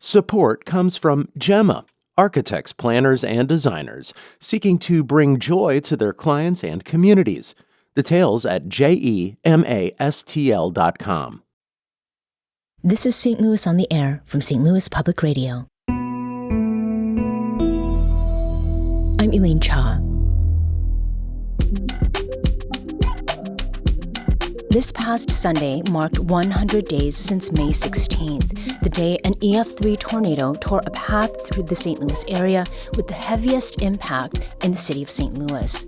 Support comes from Gemma, architects, planners, and designers seeking to bring joy to their clients and communities. Details at gemastl.com. This is St. Louis on the Air from St. Louis Public Radio. I'm Elaine Cha. This past Sunday marked 100 days since May 16th, the day an EF3 tornado tore a path through the St. Louis area with the heaviest impact in the city of St. Louis.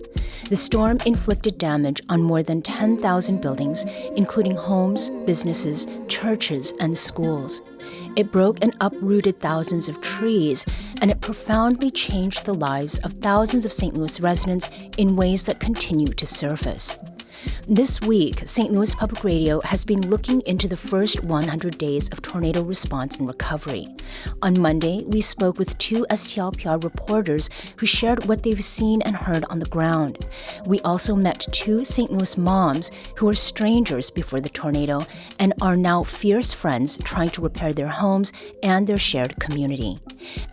The storm inflicted damage on more than 10,000 buildings, including homes, businesses, churches, and schools. It broke and uprooted thousands of trees, and it profoundly changed the lives of thousands of St. Louis residents in ways that continue to surface. This week, St. Louis Public Radio has been looking into the first 100 days of tornado response and recovery. On Monday, we spoke with two STLPR reporters who shared what they've seen and heard on the ground. We also met two St. Louis moms who were strangers before the tornado and are now fierce friends trying to repair their homes and their shared community.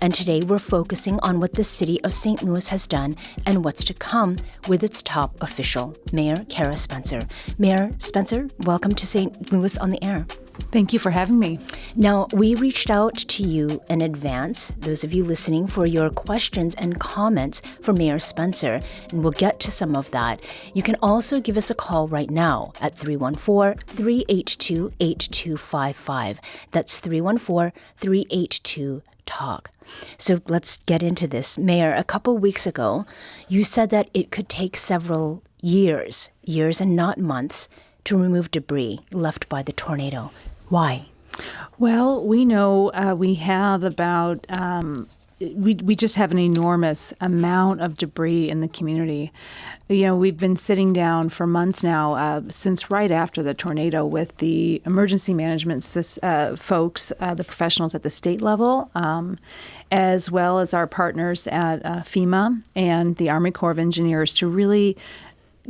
And today, we're focusing on what the city of St. Louis has done and what's to come with its top official, Mayor Cara Spencer. Mayor Spencer, welcome to St. Louis on the Air. Thank you for having me. Now, we reached out to you in advance, those of you listening, for your questions and comments for Mayor Spencer, and we'll get to some of that. You can also give us a call right now at 314-382-8255. That's 314-382-TALK. So let's get into this. Mayor, a couple weeks ago, you said that it could take several years and not months, to remove debris left by the tornado. Why? Well, we know we have about, we just have an enormous amount of debris in the community. You know, we've been sitting down for months now, since right after the tornado, with the emergency management folks, the professionals at the state level, as well as our partners at FEMA and the Army Corps of Engineers, to really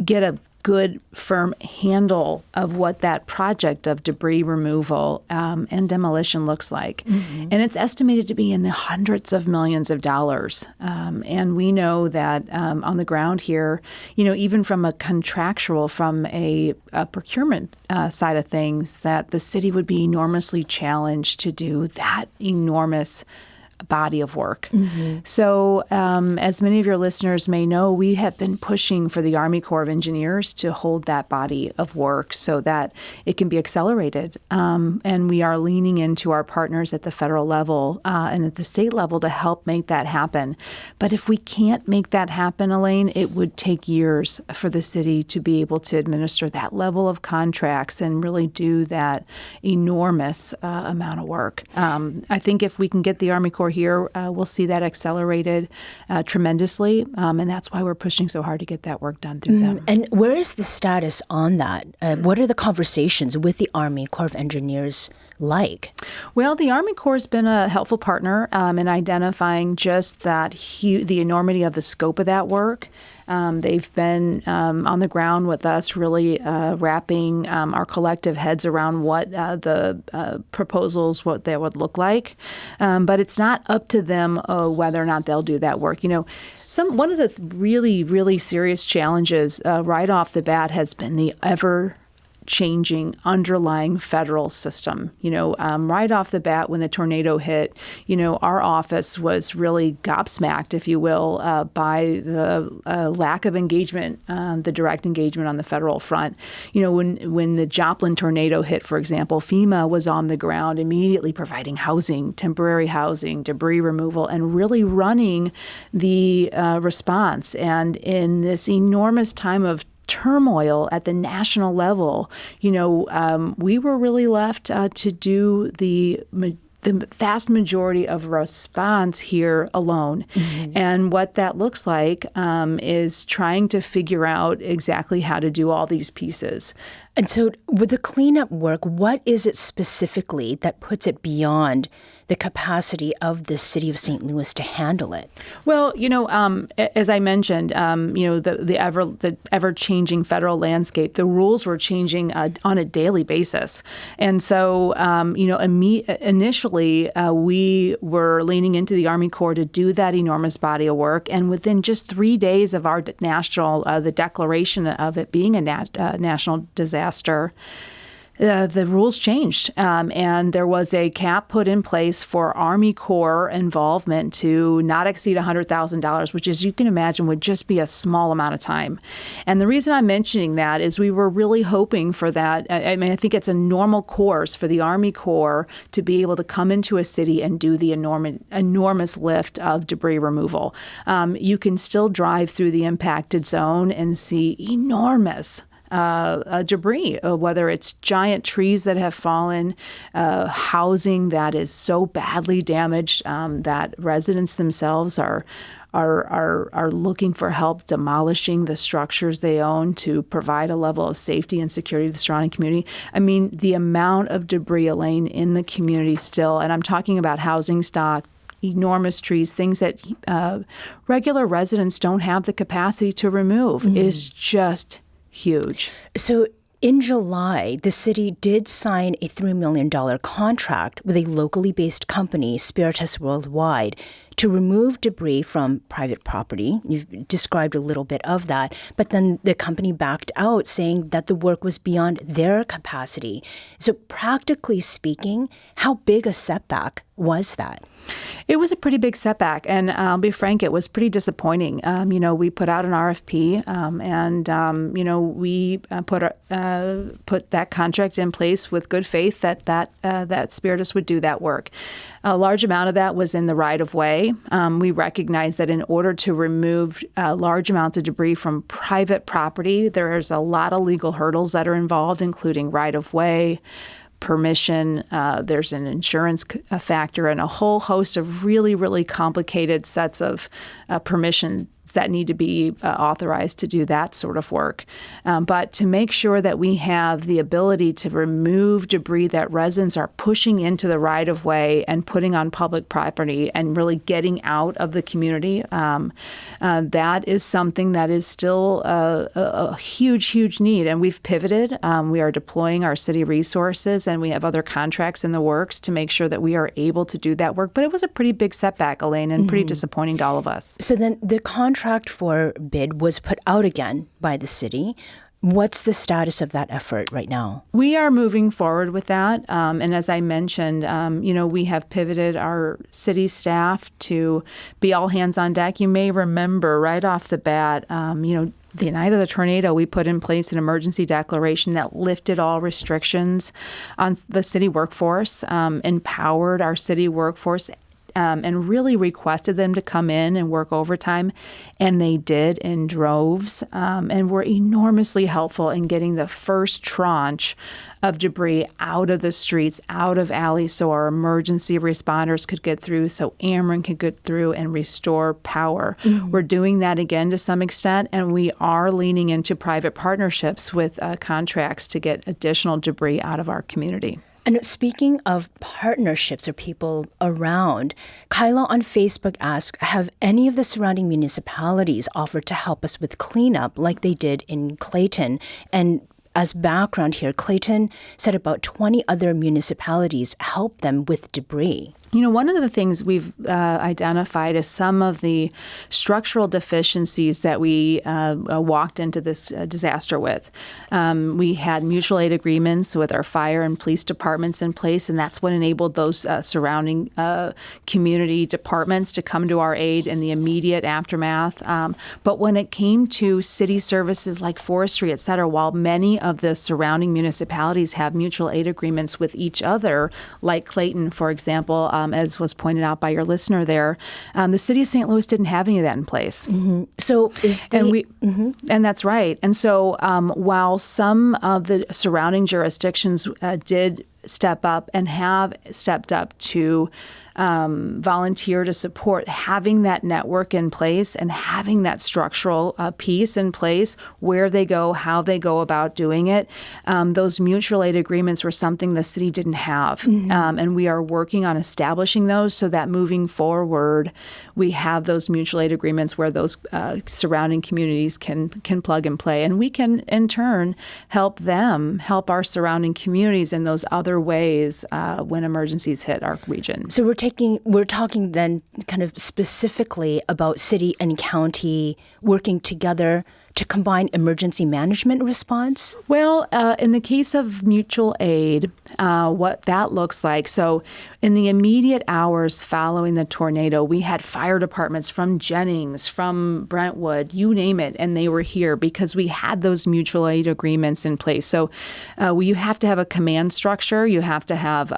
get a good, firm handle of what that project of debris removal and demolition looks like. Mm-hmm. And it's estimated to be in the hundreds of millions of dollars. And we know that on the ground here, you know, even from a contractual, from a procurement side of things, that the city would be enormously challenged to do that enormous body of work. Mm-hmm. So as many of your listeners may know, we have been pushing for the Army Corps of Engineers to hold that body of work so that it can be accelerated. And we are leaning into our partners at the federal level and at the state level to help make that happen. But if we can't make that happen, Elaine, it would take years for the city to be able to administer that level of contracts and really do that enormous amount of work. I think if we can get the Army Corps here, we'll see that accelerated tremendously, and that's why we're pushing so hard to get that work done through them. And where is the status on that? What are the conversations with the Army Corps of Engineers like? Well, the Army Corps has been a helpful partner in identifying just that the enormity of the scope of that work. They've been on the ground with us, really wrapping our collective heads around what the proposals, what they would look like. But it's not up to them whether or not they'll do that work. You know, one of the really, really serious challenges right off the bat has been the changing underlying federal system. You know, right off the bat when the tornado hit, you know, our office was really gobsmacked, if you will, by the lack of engagement, the direct engagement on the federal front. You know, when the Joplin tornado hit, for example, FEMA was on the ground immediately providing housing, temporary housing, debris removal, and really running the response. And in this enormous time of turmoil at the national level, you know, we were really left to do the vast majority of response here alone. Mm-hmm. And what that looks like is trying to figure out exactly how to do all these pieces. And so with the cleanup work, what is it specifically that puts it beyond the capacity of the city of St. Louis to handle it? Well, as I mentioned, the ever-changing federal landscape, the rules were changing on a daily basis. And so, initially, we were leaning into the Army Corps to do that enormous body of work. And within just 3 days of our the declaration of it being a national disaster, the rules changed, and there was a cap put in place for Army Corps involvement to not exceed $100,000, which, as you can imagine, would just be a small amount of time. And the reason I'm mentioning that is we were really hoping for that. I mean, I think it's a normal course for the Army Corps to be able to come into a city and do the enormous lift of debris removal. You can still drive through the impacted zone and see enormous debris, whether it's giant trees that have fallen, housing that is so badly damaged that residents themselves are looking for help demolishing the structures they own to provide a level of safety and security to the surrounding community. I mean, the amount of debris, Elaine, in the community still, and I'm talking about housing stock, enormous trees, things that regular residents don't have the capacity to remove, is just huge. So in July, the city did sign a $3 million contract with a locally based company, Spiritus Worldwide, to remove debris from private property. You've described a little bit of that, but then the company backed out saying that the work was beyond their capacity. So practically speaking, how big a setback was that? It was a pretty big setback, and I'll be frank, it was pretty disappointing. We put out an RFP, we put that contract in place with good faith that Spiritus would do that work. A large amount of that was in the right-of-way. We recognize that in order to remove large amounts of debris from private property, there's a lot of legal hurdles that are involved, including right-of-way, permission, there's an insurance factor, and a whole host of really, really complicated sets of permissions that need to be authorized to do that sort of work. But to make sure that we have the ability to remove debris that residents are pushing into the right-of-way and putting on public property and really getting out of the community, that is something that is still a huge, huge need. And we've pivoted. We are deploying our city resources, and we have other contracts in the works to make sure that we are able to do that work. But it was a pretty big setback, Elaine, and pretty disappointing to all of us. So then the contract for bid was put out again by the city. What's the status of that effort right now? We are moving forward with that. And as I mentioned, we have pivoted our city staff to be all hands on deck. You may remember right off the bat, the night of the tornado, we put in place an emergency declaration that lifted all restrictions on the city workforce, empowered our city workforce, and really requested them to come in and work overtime. And they did in droves, and were enormously helpful in getting the first tranche of debris out of the streets, out of alleys, so our emergency responders could get through, so Ameren could get through and restore power. We're doing that again to some extent, and we are leaning into private partnerships with contracts to get additional debris out of our community. And speaking of partnerships or people around, Kyla on Facebook asked, have any of the surrounding municipalities offered to help us with cleanup like they did in Clayton? And as background here, Clayton said about 20 other municipalities helped them with debris. One of the things we've identified is some of the structural deficiencies that we walked into this disaster with. We had mutual aid agreements with our fire and police departments in place, and that's what enabled those surrounding community departments to come to our aid in the immediate aftermath. But when it came to city services like forestry, et cetera, while many of the surrounding municipalities have mutual aid agreements with each other, like Clayton, for example, as was pointed out by your listener there, the city of St. Louis didn't have any of that in place. So is the... And that's right. And so while some of the surrounding jurisdictions did step up and have stepped up to volunteer to support, having that network in place and having that structural piece in place, where they go, how they go about doing it. Those mutual aid agreements were something the city didn't have. And we are working on establishing those so that moving forward, we have those mutual aid agreements where those surrounding communities can plug and play. And we can, in turn, help our surrounding communities in those other ways when emergencies hit our region. So we're talking then kind of specifically about city and county working together to combine emergency management response? Well, in the case of mutual aid, what that looks like, so in the immediate hours following the tornado, we had fire departments from Jennings, from Brentwood, you name it, and they were here because we had those mutual aid agreements in place. So you have to have a command structure. You have to have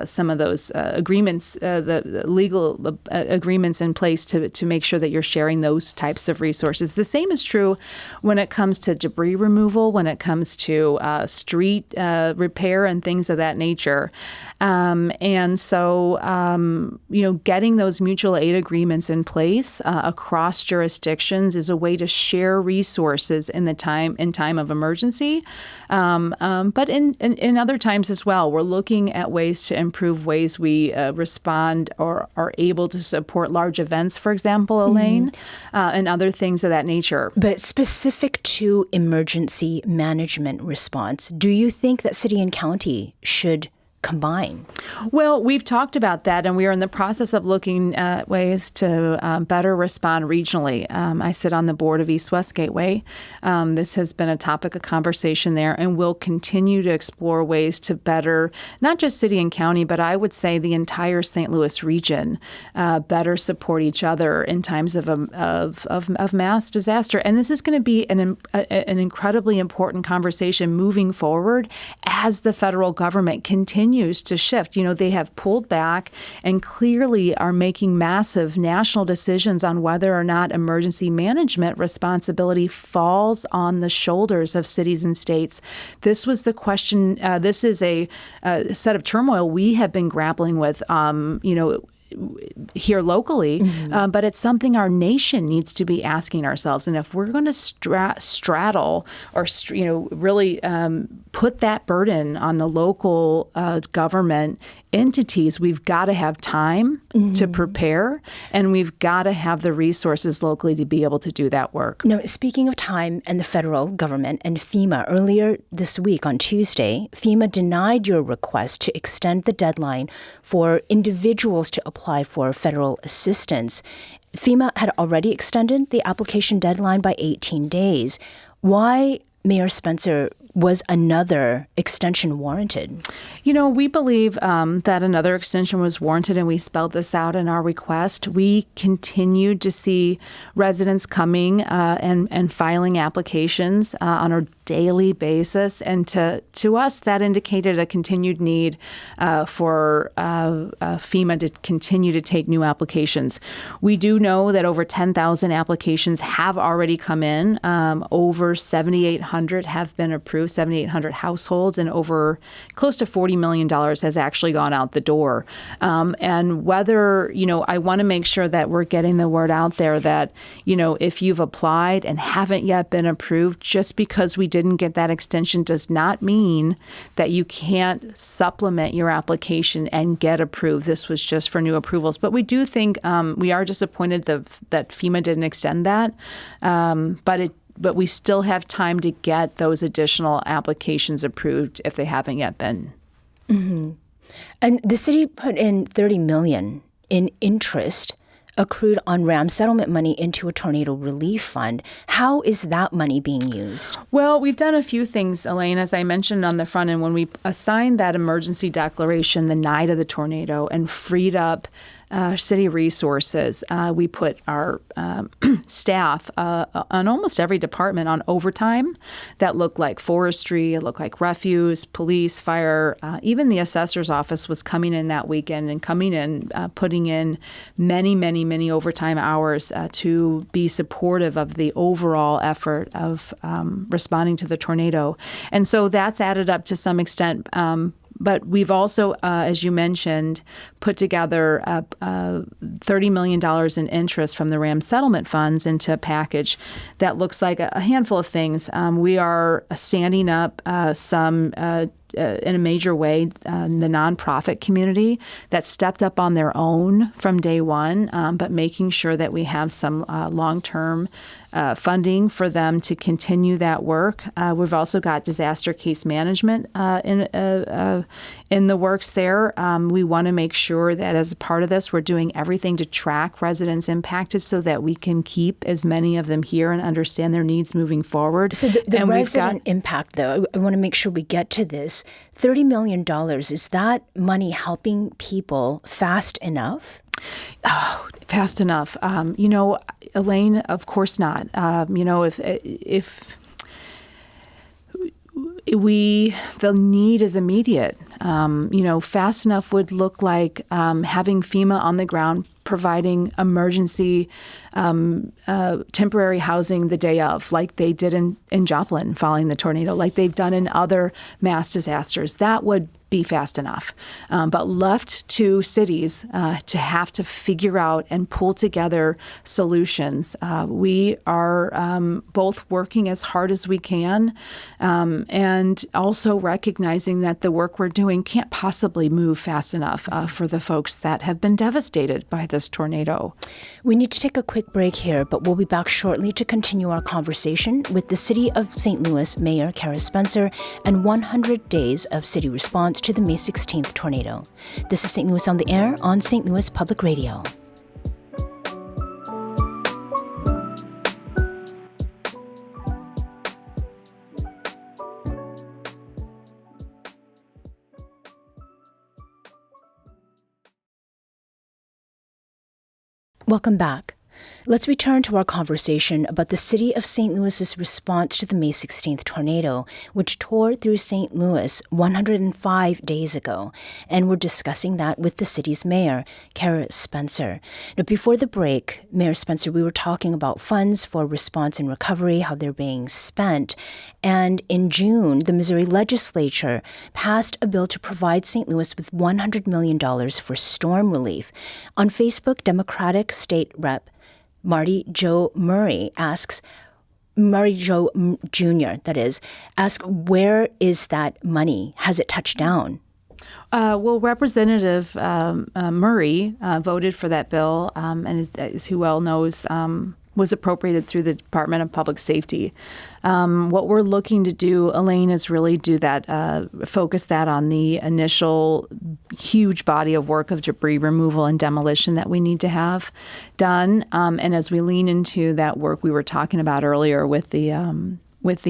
some of those agreements, the legal agreements in place to make sure that you're sharing those types of resources. The same is true when it comes to debris removal, when it comes to street repair and things of that nature. And so, getting those mutual aid agreements in place across jurisdictions is a way to share resources in time of emergency. But in other times as well, we're looking at ways to improve ways we respond or are able to support large events, for example, Elaine, and other things of that nature. But specific to emergency management response, do you think that city and county should combine? Well, we've talked about that, and we are in the process of looking at ways to better respond regionally. I sit on the board of East West Gateway. This has been a topic of conversation there, and we'll continue to explore ways to better, not just city and county, but I would say the entire St. Louis region, better support each other in times of mass disaster. And this is going to be an incredibly important conversation moving forward as the federal government continues to shift. They have pulled back and clearly are making massive national decisions on whether or not emergency management responsibility falls on the shoulders of cities and states. This was the question. This is a set of turmoil we have been grappling with, here locally, but it's something our nation needs to be asking ourselves. And if we're going to straddle or really put that burden on the local government entities, we've got to have time to prepare, and we've got to have the resources locally to be able to do that work. Now, speaking of time and the federal government and FEMA, earlier this week on Tuesday, FEMA denied your request to extend the deadline for individuals to apply for federal assistance. FEMA had already extended the application deadline by 18 days. Why, Mayor Spencer, was another extension warranted? We believe that another extension was warranted, and we spelled this out in our request. We continued to see residents coming and filing applications on a daily basis, and to us, that indicated a continued need for FEMA to continue to take new applications. We do know that over 10,000 applications have already come in. Over 7,800 have been approved, 7,800 households, and over close to $40 million has actually gone out the door. And whether, I want to make sure that we're getting the word out there that, if you've applied and haven't yet been approved, just because we didn't get that extension does not mean that you can't supplement your application and get approved. This was just for new approvals. But we do think we are disappointed that FEMA didn't extend that. But we still have time to get those additional applications approved if they haven't yet been. And the city put in $30 million in interest accrued on RAM settlement money into a tornado relief fund. How is that money being used? Well, we've done a few things, Elaine. As I mentioned on the front end, when we assigned that emergency declaration the night of the tornado and freed up city resources, we put our staff on almost every department on overtime that looked like forestry, it looked like refuse, police, fire. Even the assessor's office was coming in that weekend and putting in many overtime hours to be supportive of the overall effort of responding to the tornado. And so that's added up to some extent. But we've also, as you mentioned, put together $30 million in interest from the RAM settlement funds into a package that looks like a handful of things. We are standing up some in a major way, the nonprofit community that stepped up on their own from day one, but making sure that we have some long-term funding for them to continue that work. We've also got disaster case management in the works there. We want to make sure that as a part of this, we're doing everything to track residents impacted so that we can keep as many of them here and understand their needs moving forward. So the resident impact, though, I want to make sure we get to this. $30 million, is that money helping people fast enough? Oh, fast enough. Elaine, of course not. If the need is immediate. Fast enough would look like having FEMA on the ground providing emergency temporary housing the day of, like they did in Joplin following the tornado, like they've done in other mass disasters. That would be fast enough. But left to cities to have to figure out and pull together solutions. We are both working as hard as we can and also recognizing that the work we're doing can't possibly move fast enough for the folks that have been devastated by this tornado. We need to take a quick break here, but we'll be back shortly to continue our conversation with the City of St. Louis Mayor Cara Spencer and 100 days of city response to the May 16th tornado. This is St. Louis on the Air on St. Louis Public Radio. Welcome back. Let's return to our conversation about the City of St. Louis's response to the May 16th tornado, which tore through St. Louis 105 days ago. And we're discussing that with the city's mayor, Cara Spencer. Now, before the break, Mayor Spencer, we were talking about funds for response and recovery, how they're being spent. And in June, the Missouri legislature passed a bill to provide St. Louis with $100 million for storm relief. On Facebook, Democratic State Rep. Marty Joe Murray asks, Murray Joe Jr., that is, asks, where is that money? Has it touched down? Well, Representative Murray voted for that bill, and as who well knows, was appropriated through the Department of Public Safety. What we're looking to do, Elaine, is really do that, focus that on the initial huge body of work of debris removal and demolition that we need to have done. And as we lean into that work we were talking about earlier with the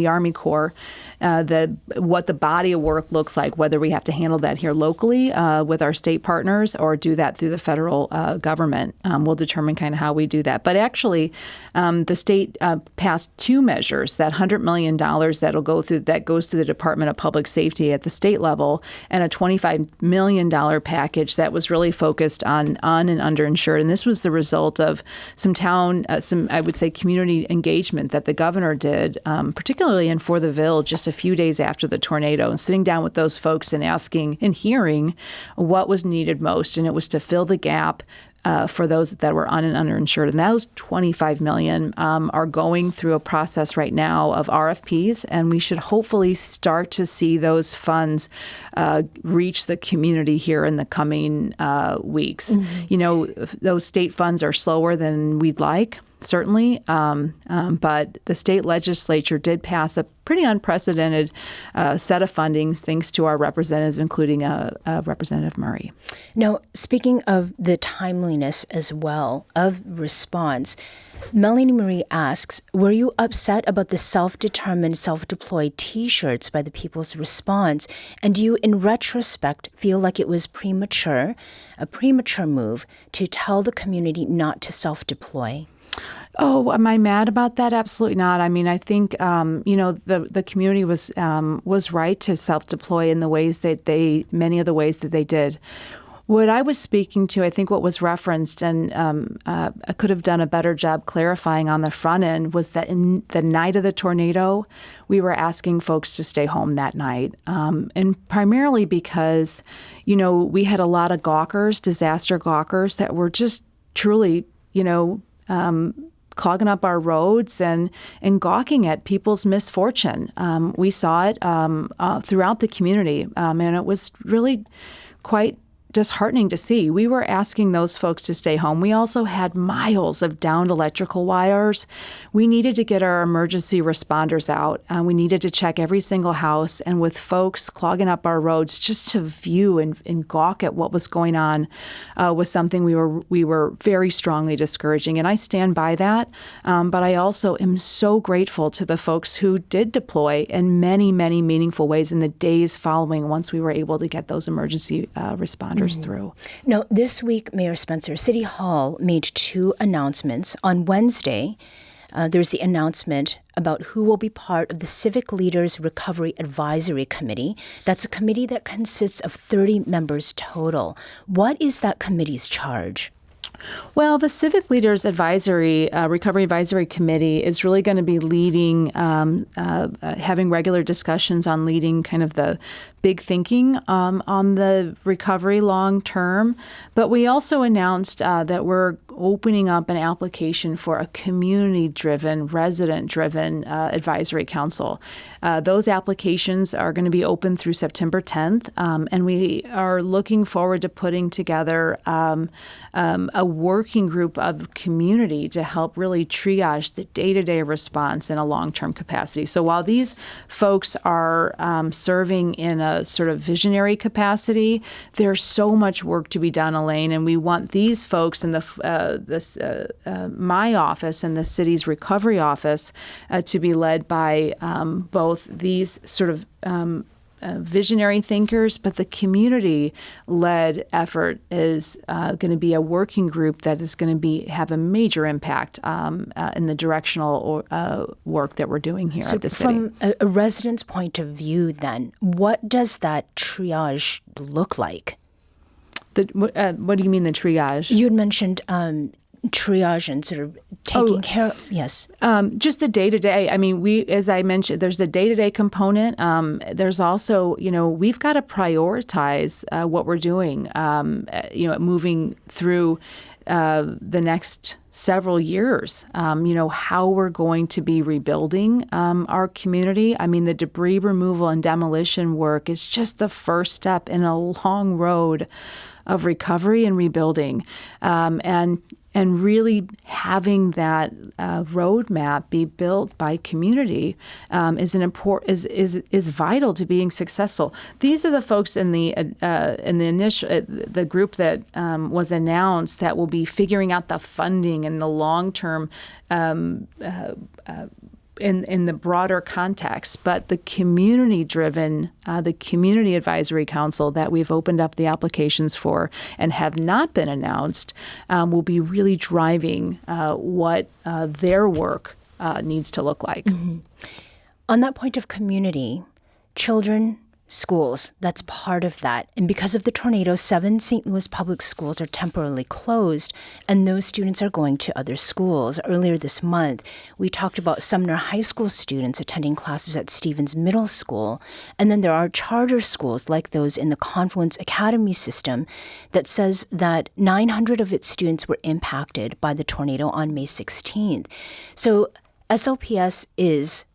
Army Corps, what the body of work looks like, whether we have to handle that here locally with our state partners or do that through the federal government. We'll determine kind of how we do that. But actually, the state passed two measures, that $100 million that goes through the Department of Public Safety at the state level, and a $25 million package that was really focused on and underinsured. And this was the result of some I would say, community engagement that the governor did, particularly in For the Ville, just a few days after the tornado, and sitting down with those folks and asking and hearing what was needed most. And it was to fill the gap for those that were un- and underinsured. And those $25 million are going through a process right now of RFPs, and we should hopefully start to see those funds reach the community here in the coming weeks. Mm-hmm. Those state funds are slower than we'd like, certainly, but the state legislature did pass a pretty unprecedented set of fundings, thanks to our representatives, including Representative Murray. Now, speaking of the timeliness as well of response, Melanie Marie asks, were you upset about the self-determined, self-deployed T-shirts by the People's Response? And do you, in retrospect, feel like it was a premature move to tell the community not to self-deploy? Oh, am I mad about that? Absolutely not. I mean, I think the community was right to self-deploy in the ways that many of the ways that they did. What I was speaking to, I think what was referenced, and I could have done a better job clarifying on the front end, was that in the night of the tornado, we were asking folks to stay home that night. And primarily because, we had a lot of gawkers, disaster gawkers, that were just truly, clogging up our roads and gawking at people's misfortune. We saw it throughout the community, and it was really quite disheartening to see. We were asking those folks to stay home. We also had miles of downed electrical wires. We needed to get our emergency responders out. We needed to check every single house. And with folks clogging up our roads, just to view and gawk at what was going on was something we were very strongly discouraging. And I stand by that. But I also am so grateful to the folks who did deploy in many, many meaningful ways in the days following once we were able to get those emergency responders through. Now, this week, Mayor Spencer, City Hall made 2 announcements. On Wednesday, there's the announcement about who will be part of the Civic Leaders Recovery Advisory Committee. That's a committee that consists of 30 members total. What is that committee's charge? Well, the Civic Leaders Recovery Advisory Committee is really going to be leading, having regular discussions on leading kind of the big thinking on the recovery long term. But we also announced that we're opening up an application for a community-driven, resident-driven advisory council. Those applications are going to be open through September 10th, and we are looking forward to putting together a working group of community to help really triage the day-to-day response in a long-term capacity. So while these folks are serving in a sort of visionary capacity, there's so much work to be done, Elaine, and we want these folks in my office and the city's recovery office to be led by both these sort of visionary thinkers, but the community-led effort is going to be a working group that is going to have a major impact in the directional work that we're doing here at the city. From a resident's point of view, then, what does that triage look like? What do you mean the triage? You had mentioned triage and sort of taking care of, yes. Just the day-to-day. I mean, as I mentioned, there's the day-to-day component. There's also, we've got to prioritize what we're doing, moving through the next several years, how we're going to be rebuilding our community. I mean, the debris removal and demolition work is just the first step in a long road of recovery and rebuilding. And really having that roadmap be built by community is vital to being successful. These are the folks in the initial the group that was announced that will be figuring out the funding and the long term. In the broader context, but the community-driven, the Community Advisory Council that we've opened up the applications for and have not been announced will be really driving what their work needs to look like. Mm-hmm. On that point of community, children, schools, that's part of that. And because of the tornado, 7 St. Louis public schools are temporarily closed, and those students are going to other schools. Earlier this month, we talked about Sumner High School students attending classes at Stevens Middle School. And then there are charter schools like those in the Confluence Academy system that says that 900 of its students were impacted by the tornado on May 16th. So SLPS is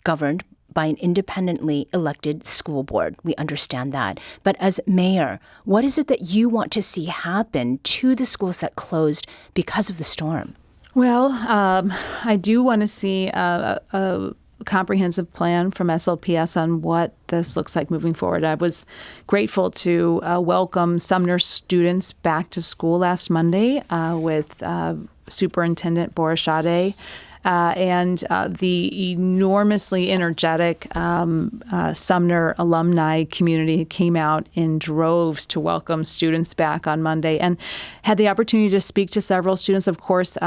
governed by an independently elected school board. We understand that. But as mayor, what is it that you want to see happen to the schools that closed because of the storm? Well, I do want to see a comprehensive plan from SLPS on what this looks like moving forward. I was grateful to welcome Sumner students back to school last Monday with Superintendent Borishade and the enormously energetic Sumner alumni community came out in droves to welcome students back on Monday, and had the opportunity to speak to several students. Of course,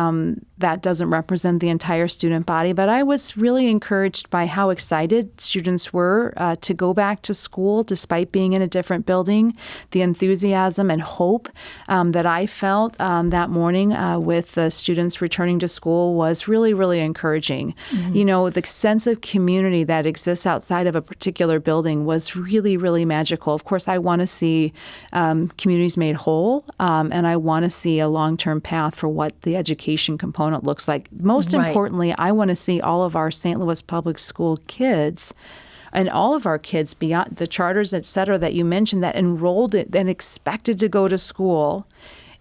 that doesn't represent the entire student body, but I was really encouraged by how excited students were to go back to school despite being in a different building. The enthusiasm and hope that I felt that morning with the students returning to school was really, really encouraging. You know, the sense of community that exists outside of a particular building was really, really magical. Of course, I want to see communities made whole, and I want to see a long-term path for what the education component looks like. Most importantly, I want to see all of our St. Louis public school kids and all of our kids beyond the charters, et cetera, that you mentioned that enrolled and expected to go to school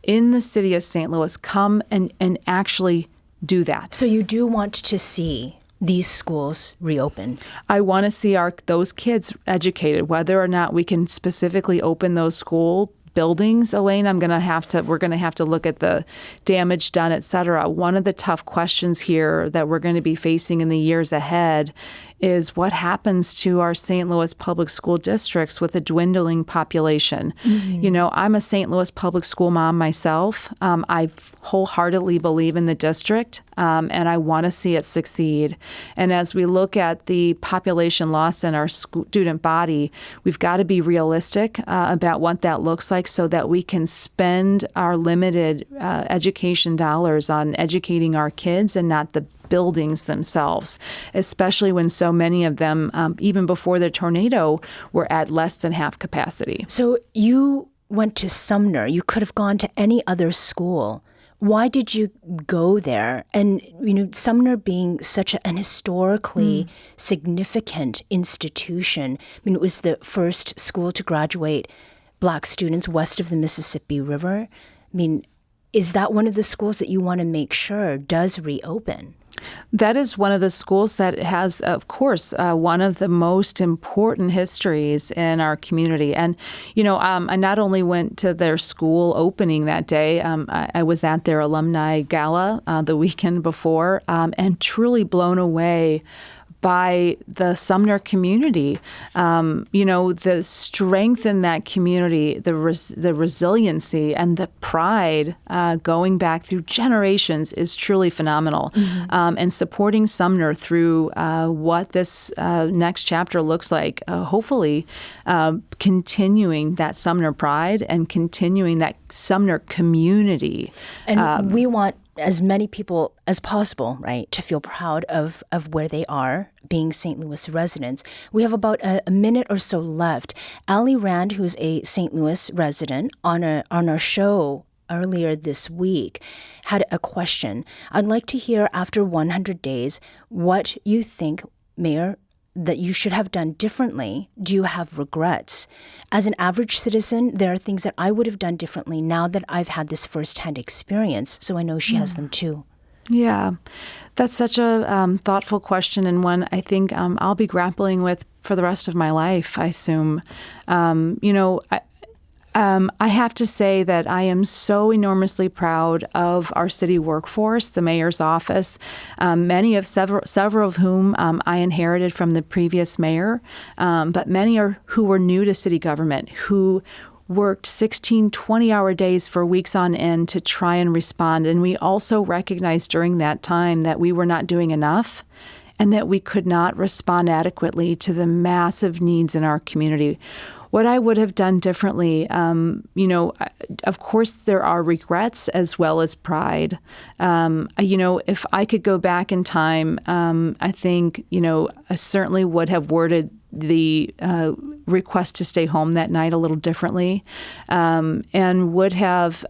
in the city of St. Louis come and actually do that. So you do want to see these schools reopen? I want to see those kids educated. Whether or not we can specifically open those school buildings, Elaine, we're going to have to look at the damage done, et cetera. One of the tough questions here that we're going to be facing in the years ahead is what happens to our St. Louis public school districts with a dwindling population. You know, I'm a St. Louis public school mom myself. I wholeheartedly believe in the district, and I want to see it succeed. And as we look at the population loss in our student body, we've got to be realistic about what that looks like so that we can spend our limited education dollars on educating our kids and not the buildings themselves, especially when so many of them, even before the tornado, were at less than half capacity. So you went to Sumner. You could have gone to any other school. Why did you go there? And, you know, Sumner being such an historically significant institution, I mean, it was the first school to graduate Black students west of the Mississippi River. I mean, is that one of the schools that you want to make sure does reopen? That is one of the schools that has, of course, one of the most important histories in our community. And, you know, I not only went to their school opening that day, I was at their alumni gala the weekend before, and truly blown away by the Sumner community. You know, the strength in that community, the resiliency and the pride going back through generations is truly phenomenal. And supporting Sumner through what this next chapter looks like, hopefully continuing that Sumner pride and continuing that Sumner community. And we want as many people as possible, right, to feel proud of where they are, being St. Louis residents. We have about a minute or so left. Allie Rand, who's a St. Louis resident, on our show earlier this week, had a question. I'd like to hear, after 100 days, what you think, Mayor, that you should have done differently. Do you have regrets? As an average citizen, there are things that I would have done differently now that I've had this firsthand experience, so I know she has them too. Yeah, that's such a thoughtful question, and one I think I'll be grappling with for the rest of my life, I assume. You know, I have to say that I am so enormously proud of our city workforce, the mayor's office, several of whom I inherited from the previous mayor, but many who were new to city government, who worked 16, 20-hour days for weeks on end to try and respond. And we also recognized during that time that we were not doing enough and that we could not respond adequately to the massive needs in our community. What I would have done differently, you know, of course, there are regrets as well as pride. You know, if I could go back in time, I think, you know, I certainly would have worded the request to stay home that night a little differently, and would have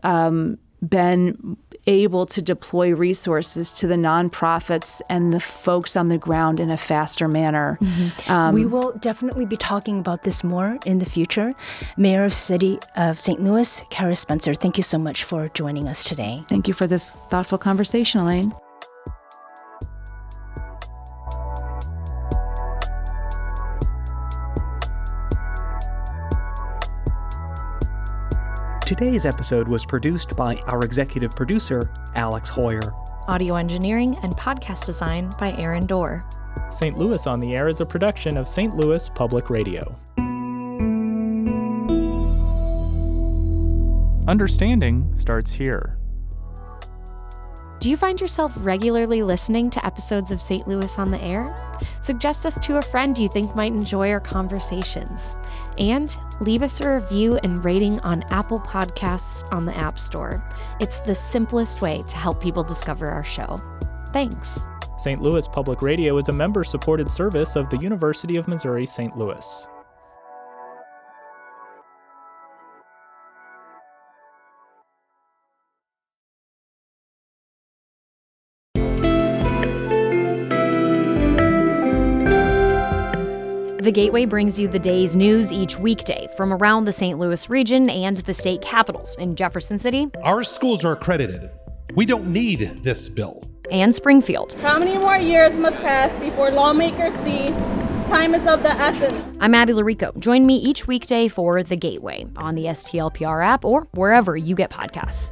been able to deploy resources to the nonprofits and the folks on the ground in a faster manner. We will definitely be talking about this more in the future. Mayor of City of St. Louis, Cara Spencer, thank you so much for joining us today. Thank you for this thoughtful conversation, Elaine. Today's episode was produced by our executive producer, Alex Hoyer. Audio engineering and podcast design by Aaron Dorr. St. Louis on the Air is a production of St. Louis Public Radio. Understanding starts here. Do you find yourself regularly listening to episodes of St. Louis on the Air? Suggest us to a friend you think might enjoy our conversations. And leave us a review and rating on Apple Podcasts on the App Store. It's the simplest way to help people discover our show. Thanks. St. Louis Public Radio is a member-supported service of the University of Missouri St. Louis. The Gateway brings you the day's news each weekday from around the St. Louis region and the state capitals in Jefferson City. Our schools are accredited. We don't need this bill. And Springfield. How many more years must pass before lawmakers see time is of the essence? I'm Abby Larico. Join me each weekday for The Gateway on the STLPR app or wherever you get podcasts.